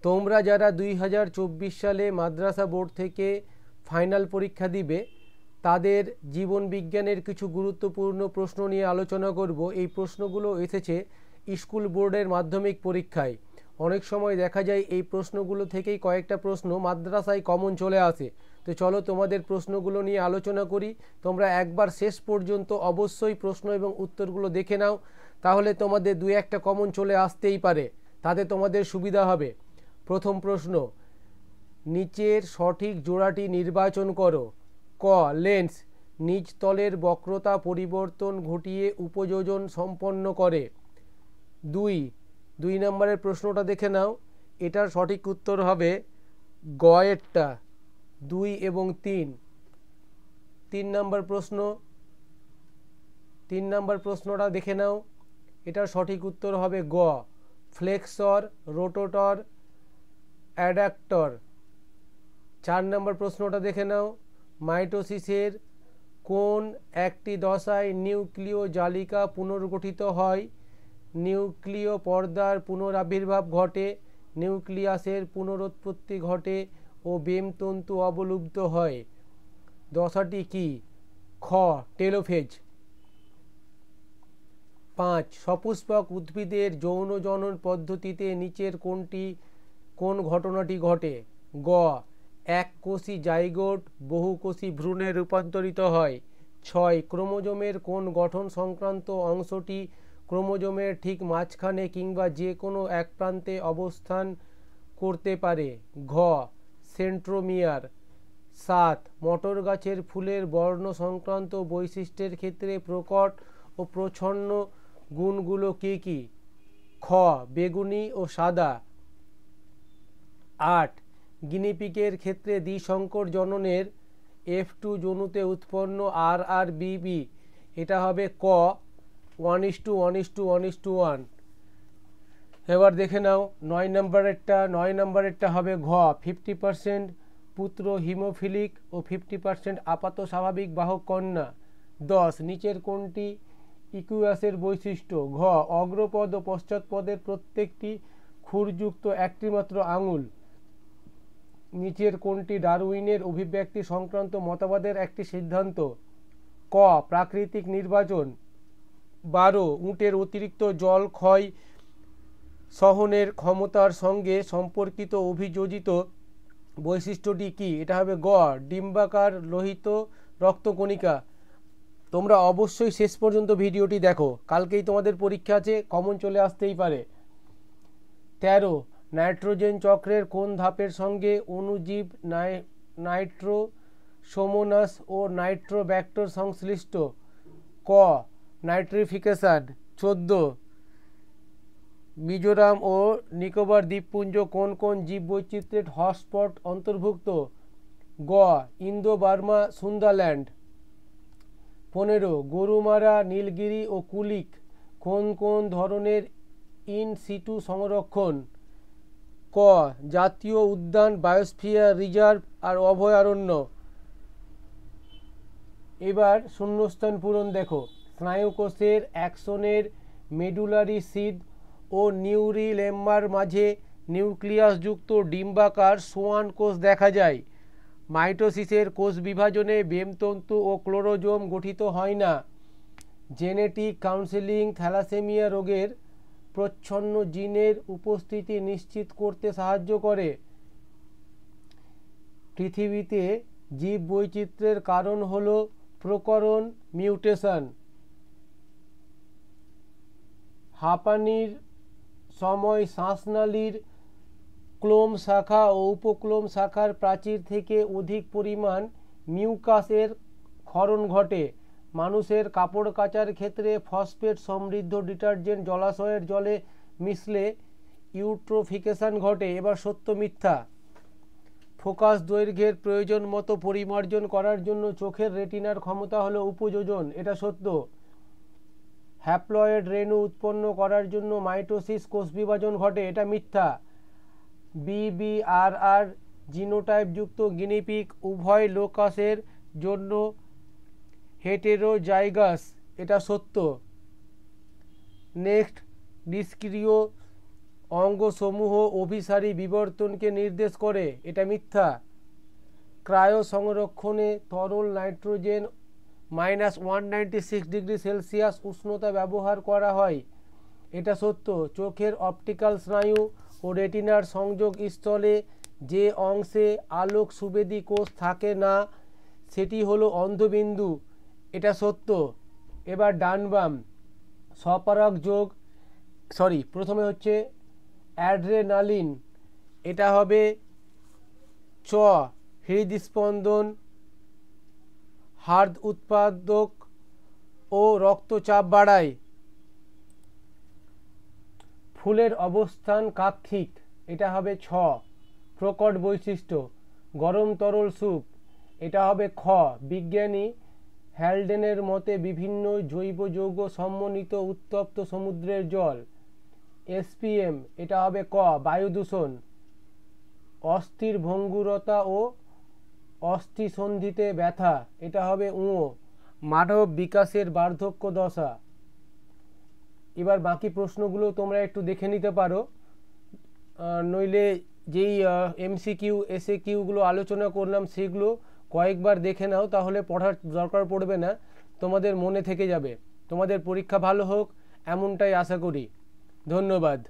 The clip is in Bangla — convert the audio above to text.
তোমরা যারা 2024 সালে মাদ্রাসা বোর্ড থেকে ফাইনাল পরীক্ষা দিবে তাদের জীবন বিজ্ঞানের কিছু গুরুত্বপূর্ণ প্রশ্ন নিয়ে আলোচনা করব। এই প্রশ্নগুলো এসেছে স্কুল বোর্ডের মাধ্যমিক পরীক্ষায়। অনেক সময় দেখা যায় এই প্রশ্নগুলো থেকেই কয়েকটা প্রশ্ন মাদ্রাসায় কমন চলে আসে। তো চলো তোমাদের প্রশ্নগুলো নিয়ে আলোচনা করি। তোমরা একবার শেষ পর্যন্ত অবশ্যই প্রশ্ন এবং উত্তরগুলো দেখে নাও, তাহলে তোমাদের দুই একটা কমন চলে আসতেই পারে, তাতে তোমাদের সুবিধা হবে। প্রথম প্রশ্ন, নিচের সঠিক জোড়াটি নির্বাচন করো। ক, লেন্স নিজ তলের বক্রতা পরিবর্তন ঘটিয়ে উপযোজন সম্পন্ন করে। দুই নম্বরের প্রশ্নটা দেখে নাও, এটার সঠিক উত্তর হবে গয়েরটা 2 এবং 3। 3 নম্বর প্রশ্নটা দেখে নাও, এটার সঠিক উত্তর হবে গ, ফ্লেক্সর রোটোটর অ্যাডাক্টর। 4 নম্বর প্রশ্নটা দেখে নাও, মাইটোসিসের কোন একটি দশায় নিউক্লিয় জালিকা পুনর্গঠিত হয়? নিউক্লিয় পর্দার পুনরাবির্ভাব ঘটে, নিউক্লিয়াসের পুনরুৎপত্তি ঘটে ও বেমতন্তু অবলুপ্ত হয়। দশাটি কি? খ, টেলোফেজ। 5, সপুষ্পক উদ্ভিদের যৌন জনন পদ্ধতিতে নিচের কোন ঘটনাটি ঘটে? গ, এককোষী জাইগোট বহুকোষী ভ্রূণে রূপান্তরিত হয়। 6, ক্রোমোজোমের কোন গঠন সংক্রান্ত অংশটি ক্রোমোজোমের ঠিক মাঝখানে কিংবা যে কোনো এক প্রান্তে অবস্থান করতে পারে? ঘ, সেন্ট্রোমিয়ার। 7, মটর গাছের ফুলের বর্ণ সংক্রান্ত বৈশিষ্ট্যের ক্ষেত্রে প্রকট ও প্রচ্ছন্ন গুণগুলো কী কী? খ, বেগুনি ও সাদা। 8, গিনিপিগের ক্ষেত্রে দ্বিসংকর জননের F2 জনুতে উৎপন্ন RRBB, এটা হবে ক, 1:1:1:1। এবার দেখে নাও 9 নম্বরেরটা হবে ঘ, 50% পুত্র হিমোফিলিক ও 50% আপাত স্বাভাবিক বাহক কন্যা। 10, নিচের কোনটি ইকুয়াসের বৈশিষ্ট্য? ঘ, অগ্রপদ ও পশ্চাৎপদের প্রত্যেকটি খুরযুক্ত একটি মাত্র আঙুল। নিচের কোনটি ডারউইনের অভিব্যক্তি সংক্রান্ত মতবাদের একটি সিদ্ধান্ত? ক, প্রাকৃতিক নির্বাচন। 12, উটের অতিরিক্ত জল ক্ষয় সহনের ক্ষমতার সঙ্গে সম্পর্কিত অভিযোজিত বৈশিষ্ট্যটি কি? এটা হবে গ, ডিম্বাকার লোহিত রক্তকণিকা। তোমরা অবশ্যই শেষ পর্যন্ত ভিডিওটি দেখো, কালকেই তোমাদের পরীক্ষা আছে, কমন চলে আসতেই পারে। 13, নাইট্রোজেন চক্রের কোন ধাপের সঙ্গে অণুজীব নাইট্রোসোমোনাস ও নাইট্রোব্যাক্টর সংশ্লিষ্ট? ক, নাইট্রিফিকেশন। 14, মিজোরাম ও নিকোবর দ্বীপপুঞ্জ কোন কোন জীববৈচিত্র্যের হটস্পট অন্তর্ভুক্ত? গ, ইন্দো বার্মা সুন্দারল্যান্ড। 15, গরুমারা, নীলগিরি ও কুলিক কোন কোন ধরনের ইন সিটু সংরক্ষণ? ক, জাতীয় উদ্যান, বায়োস্ফিয়ার রিজার্ভ আর অভয়ারণ্য। এবার শূন্যস্থান পূরণ দেখো। স্নায়ুকোষের অ্যাক্সনের মেডুলারি সিদ ও নিউরিলেম্মার মাঝে নিউক্লিয়াসযুক্ত ডিম্বাকার সোয়ান কোষ দেখা যায়। মাইটোসিসের কোষ বিভাজনে বেমতন্তু ও ক্লোরোজোম গঠিত হয় না। জেনেটিক কাউন্সেলিং থ্যালাসেমিয়া রোগের প্রচ্ছন্ন জিনের উপস্থিতি নিশ্চিত করতে সাহায্য করে। পৃথিবীতে জীববৈচিত্র্যের কারণ হল প্রকরণ মিউটেশন। হাঁপানির সময় শ্বাসনালীর ক্লোম শাখা ও উপক্লোম শাখার প্রাচীর থেকে অধিক পরিমাণ মিউকাসের ক্ষরণ ঘটে। মানুষের কাপড় কাচার ক্ষেত্রে ফসফেট সমৃদ্ধ ডিটারজেন্ট জলাশয়ের জলে মিশলে ইউট্রোফিকেশন ঘটে। এবার সত্য মিথ্যা। ফোকাস দৈর্ঘ্যের প্রয়োজন মতো পরিমার্জন করার জন্য চোখের রেটিনার ক্ষমতা হলো উপযোজন, এটা সত্য। হ্যাপ্লয়েড রেণু উৎপন্ন করার জন্য মাইটোসিস কোষ বিভাজন ঘটে, এটা মিথ্যা। BBRR জিনোটাইপযুক্ত গিনিপিগ উভয় লোকাসের জন্য হেটেরোজাইগাস, এটা সত্য। নেক্সট, নিষ্ক্রিয় অঙ্গসমূহ অভিসারী বিবর্তনকে নির্দেশ করে, এটা মিথ্যা। ক্রায়ো সংরক্ষণে তরল নাইট্রোজেন -196 ডিগ্রি সেলসিয়াস উষ্ণতা ব্যবহার করা হয়, এটা সত্য। চোখের অপটিক্যাল স্নায়ু ও রেটিনার সংযোগ স্থলে যে অংশে আলোক সুবেদী কোষ থাকে না সেটি হলো অন্ধবিন্দু, এটা সত্য। এবার ডান বাম স্বপরাগ যোগ, প্রথমে হচ্ছে অ্যাড্রেনালিন, এটা হবে চ, হৃদস্পন্দন, হার্ট উৎপাদক ও রক্তচাপ বাড়ায়। ফুলের অবস্থান কাক্ষিক, এটা হবে ছ, প্রকট বৈশিষ্ট্য। গরম তরল স্যুপ, এটা হবে খ, বিজ্ঞানী হ্যালডেনের মতে বিভিন্ন জৈব যৌগ সমন্বিত উত্তপ্ত সমুদ্রের জল। এসপিএম, এটা হবে ক, বায়ু দূষণ। অস্থির ভঙ্গুরতা ও অস্থিসন্ধিতে ব্যথা, এটা হবে উ, মানব বিকাশের বার্ধক্য দশা। এবার বাকি প্রশ্নগুলো তোমরা একটু দেখে নিতে পারো, নইলে যেই এমসিকিউ এসএকিউগুলো আলোচনা করলাম সেগুলো কয়েকবার দেখে নাও, তাহলে পড়ার দরকার পড়বে না, তোমাদের মনে থেকে যাবে। তোমাদের পরীক্ষা ভালো হোক এমনটাই আশা করি। ধন্যবাদ।